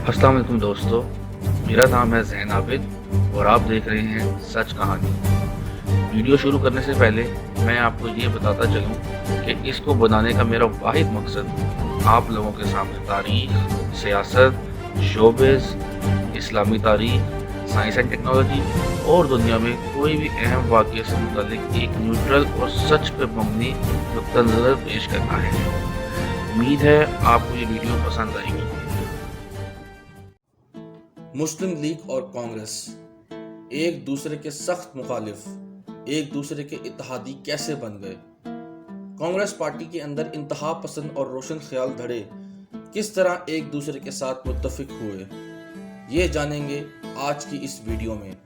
अस्सलाम वालेकुम दोस्तों, मेरा नाम है ज़ैन आबिद और आप देख रहे हैं सच कहानी। वीडियो शुरू करने से पहले मैं आपको ये बताता चलूँ कि इसको बनाने का मेरा वाहिद मकसद आप लोगों के सामने तारीख़, सियासत, शोबिज़, इस्लामी तारीख़, साइंस एंड टेक्नोलॉजी और दुनिया में कोई भी अहम वाक़ये से मुताल्लिक एक न्यूट्रल और सच पे मबनी नुक्ता नज़र पेश करना है। उम्मीद है आपको ये वीडियो पसंद आएगी। मुस्लिम लीग और कांग्रेस एक दूसरे के सख्त मुखालिफ, एक दूसरे के इत्तेहादी कैसे बन गए? कांग्रेस पार्टी के अंदर इंतहा पसंद और रोशन ख्याल धड़े किस तरह एक दूसरे के साथ मुत्तफिक हुए, ये जानेंगे आज की इस वीडियो में।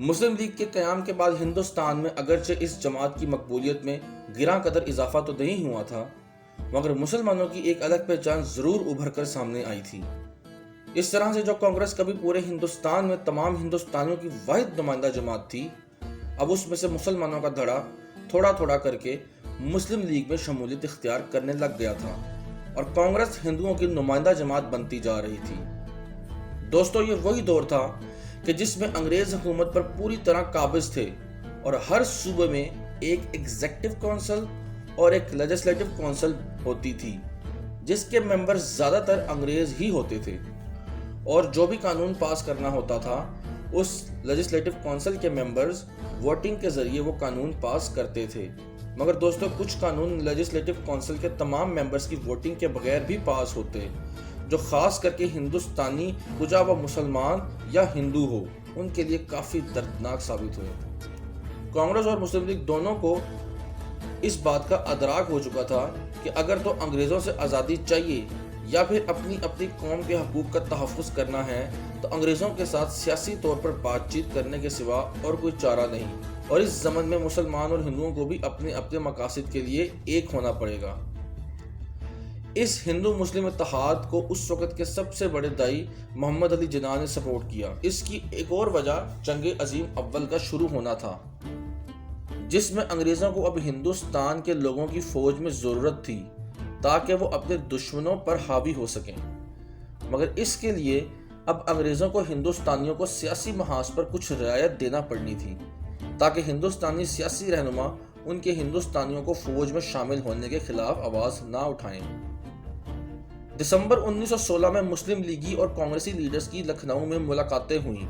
मुस्लिम लीग के क़याम के बाद हिंदुस्तान में अगरचे इस जमात की मकबूलियत में गिरां कदर इजाफा तो नहीं हुआ था, मगर मुसलमानों की एक अलग पहचान ज़रूर उभर कर सामने आई थी। इस तरह से जो कांग्रेस कभी पूरे हिंदुस्तान में तमाम हिंदुस्तानियों की वाहिद नुमाइंदा जमात थी, अब उसमें से मुसलमानों का धड़ा थोड़ा थोड़ा करके मुस्लिम लीग में शमूलियत इख्तियार करने लग गया था और कांग्रेस हिंदुओं की नुमाइंदा जमात बनती जा रही थी। दोस्तों, ये वही दौर था कि जिसमें अंग्रेज हुकूमत पर पूरी तरह काबिज थे और हर सूबे में एक एग्जीक्यूटिव काउंसिल और एक लेजिस्लेटिव काउंसिल होती थी, जिसके मेंबर्स ज़्यादातर अंग्रेज ही होते थे और जो भी कानून पास करना होता था उस लेजिस्लेटिव काउंसिल के मेंबर्स वोटिंग के ज़रिए वो कानून पास करते थे। मगर दोस्तों, कुछ कानून लेजिस्लेटिव काउंसिल के तमाम मेंबर्स की वोटिंग के बगैर भी पास होते, जो ख़ास करके हिंदुस्तानी खुजा व मुसलमान या हिंदू हो उनके लिए काफ़ी दर्दनाक साबित हुए। कांग्रेस और मुस्लिम लीग दोनों को इस बात का अदराक हो चुका था कि अगर तो अंग्रेज़ों से आज़ादी चाहिए या फिर अपनी अपनी कौम के हकूक़ का तहफ़्फ़ुज़ करना है तो अंग्रेज़ों के साथ सियासी तौर पर बातचीत करने के सिवा और कोई चारा नहीं। और इस ज़मन में मुसलमान और हिंदुओं को भी अपने अपने मकासद के लिए एक होना पड़ेगा। इस हिंदू मुस्लिम इत्तेहाद को उस वक़्त के सबसे बड़े दाई मोहम्मद अली जिन्ना ने सपोर्ट किया। इसकी एक और वजह जंग अज़ीम अव्वल का शुरू होना था, जिसमें अंग्रेज़ों को अब हिंदुस्तान के लोगों की फ़ौज में ज़रूरत थी ताकि वो अपने दुश्मनों पर हावी हो सकें। मगर इसके लिए अब अंग्रेज़ों को हिंदुस्तानियों को सियासी महाज पर कुछ रियायत देना पड़नी थी ताकि हिंदुस्तानी सियासी रहनुमा उनके हिंदुस्तानियों को फ़ौज में शामिल होने के खिलाफ आवाज़ ना उठाएं। दिसंबर 1916 में मुस्लिम लीगी और कांग्रेसी लीडर्स की लखनऊ में मुलाकातें हुई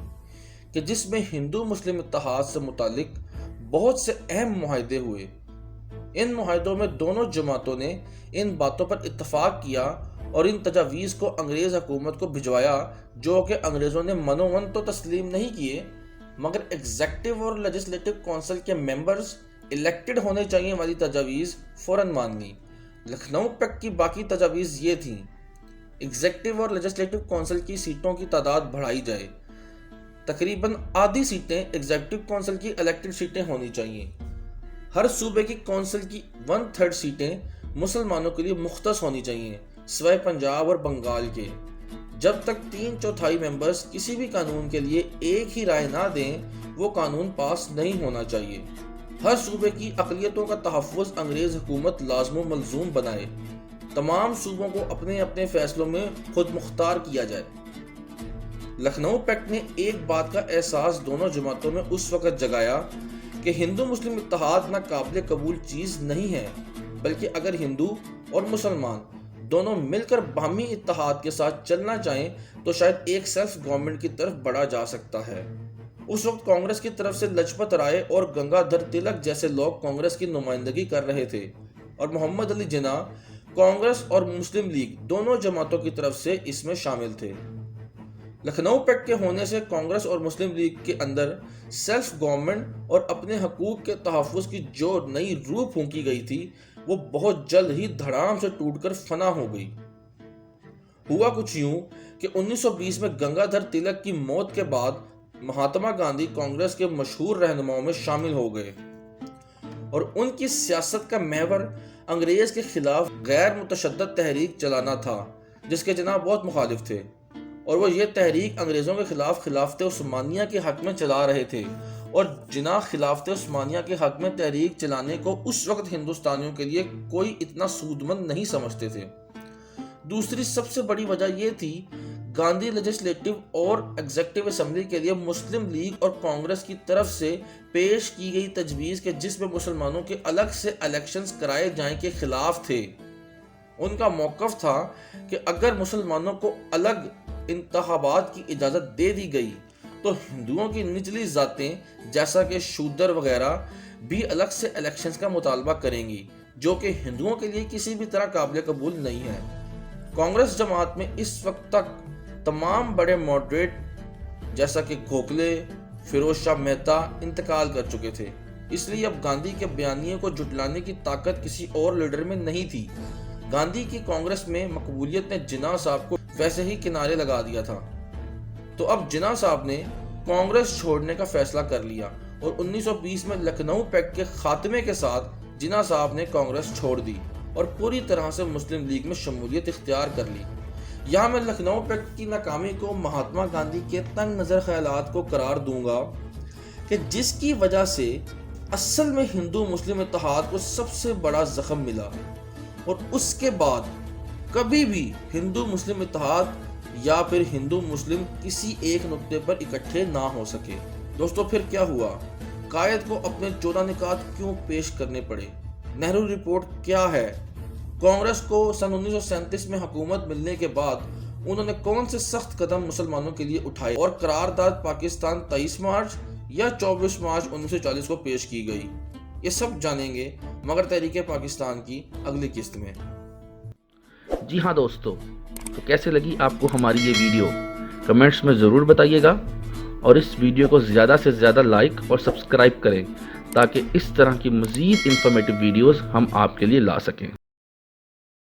कि जिसमें हिंदू मुस्लिम इत्तेहाद से मुतालिक बहुत से अहम मुआहदे हुए। इन मुआहदों में दोनों जमातों ने इन बातों पर इत्तफाक किया और इन तजावीज़ को अंग्रेज़ हुकूमत को भिजवाया, जो कि अंग्रेज़ों ने मनोमन तो तस्लीम नहीं किए, मगर एग्जीक्यूटिव और लेजिस्लेटिव काउंसिल के मेंबर्स इलेक्टेड होने चाहिए वाली तजावीज़ फ़ौरन मान ली। लखनऊ पैक्ट की बाकी तजावीज़ ये थीं: एग्जीक्यूटिव और लेजिस्लेटिव काउंसिल की सीटों की तादाद बढ़ाई जाए, तकरीबन आधी सीटें एग्जीक्यूटिव काउंसिल की इलेक्टेड सीटें होनी चाहिए, हर सूबे की काउंसिल की 1/3 सीटें मुसलमानों के लिए मुख्तस होनी चाहिए सिवाय पंजाब और बंगाल के। जब तक 3/4 मेंबर्स किसी भी कानून के लिए एक ही राय ना दें, वो कानून पास नहीं होना चाहिए। हर सूबे की अक़लियतों का तहफ़्फ़ुज़ अंग्रेज़ हुकूमत लाज़िम मलज़ूम बनाए। तमाम सूबों को अपने अपने फैसलों में खुद मुख्तार किया जाए। लखनऊ पैक्ट ने एक बात का एहसास दोनों जमातों में उस वक़्त जगाया कि हिंदू मुस्लिम इत्तेहाद ना काबिल कबूल चीज़ नहीं है, बल्कि अगर हिंदू और मुसलमान दोनों मिलकर बाहमी इत्तेहाद के साथ चलना चाहें तो शायद एक सेल्फ गवर्नमेंट की तरफ बढ़ा जा सकता है। उस वक्त कांग्रेस की तरफ से लजपत राय और गंगाधर तिलक जैसे लोग कांग्रेस की नुमाइंदगी कर रहे थे और मोहम्मद अली जिन्ना कांग्रेस और मुस्लिम लीग दोनों जमातों की तरफ से इसमें शामिल थे। लखनऊ पैक्ट के होने से कांग्रेस और मुस्लिम लीग के अंदर सेल्फ गवर्नमेंट और अपने हकूक़ के तहफ़्फ़ुज़ की जो नई रूह फूंकी गई थी, वो बहुत जल्द ही धड़ाम से टूटकर फना हो गई। हुआ कुछ यूं कि 1920 में गंगाधर तिलक की मौत के बाद महात्मा गांधी कांग्रेस के मशहूर रहनुमाओं में शामिल हो गए और उनकी सियासत का महवर अंग्रेज़ के खिलाफ गैर मुतशद्दद तहरीक चलाना था, जिसके जनाब बहुत मुखालिफ थे। और वो ये तहरीक अंग्रेज़ों के खिलाफ खिलाफत उस्मानिया के हक़ में चला रहे थे और जिन्ना खिलाफत उस्मानिया के हक़ में तहरीक चलाने को उस वक्त हिंदुस्तानियों के लिए कोई इतना सूदमंद नहीं समझते थे। दूसरी सबसे बड़ी वजह यह थी گاندھی لیجسلیٹو اور ایگزیکٹو اسمبلی کے لیے مسلم لیگ اور کانگریس کی طرف سے پیش کی گئی تجویز کہ جس میں مسلمانوں کے الگ سے الیکشنز کرائے جائیں کے خلاف تھے۔ ان کا موقف تھا کہ اگر مسلمانوں کو الگ انتخابات کی اجازت دے دی گئی تو ہندوؤں کی نچلی ذاتیں جیسا کہ شودر وغیرہ بھی الگ سے الیکشنز کا مطالبہ کریں گی، جو کہ ہندوؤں کے لیے کسی بھی طرح قابل قبول نہیں ہے۔ کانگریس جماعت میں اس وقت تک تمام بڑے ماڈریٹ جیسا کہ گوکھلے، فیروز شاہ مہتا انتقال کر چکے تھے، اس لیے اب گاندھی کے بیانیے کو جھٹلانے کی طاقت کسی اور لیڈر میں نہیں تھی۔ گاندھی کی کانگریس میں مقبولیت نے جناح صاحب کو ویسے ہی کنارے لگا دیا تھا، تو اب جناح صاحب نے کانگریس چھوڑنے کا فیصلہ کر لیا اور 1920 میں لکھنؤ پیکٹ کے خاتمے کے ساتھ جناح صاحب نے کانگریس چھوڑ دی اور پوری طرح سے مسلم لیگ میں شمولیت اختیار کر لی۔ یہاں میں لکھنؤ پیکٹ کی ناکامی کو مہاتما گاندھی کے تنگ نظر خیالات کو قرار دوں گا کہ جس کی وجہ سے اصل میں ہندو مسلم اتحاد کو سب سے بڑا زخم ملا اور اس کے بعد کبھی بھی ہندو مسلم اتحاد یا پھر ہندو مسلم کسی ایک نقطے پر اکٹھے نہ ہو سکے۔ دوستو پھر کیا ہوا؟ قائد کو اپنے 14 نکات کیوں پیش کرنے پڑے؟ نہرو رپورٹ کیا ہے؟ کانگریس کو سن 1937 میں حکومت ملنے کے بعد انہوں نے کون سے سخت قدم مسلمانوں کے لیے اٹھائے اور قرارداد پاکستان 23 مارچ یا 24 مارچ 1940 کو پیش کی گئی؟ یہ سب جانیں گے مگر تحریک پاکستان کی اگلی قسط میں۔ جی ہاں دوستو، تو کیسے لگی آپ کو ہماری یہ ویڈیو؟ کمنٹس میں ضرور بتائیے گا اور اس ویڈیو کو زیادہ سے زیادہ لائک اور سبسکرائب کریں تاکہ اس طرح کی مزید انفارمیٹیو ویڈیوز ہم آپ کے لیے لا سکیں۔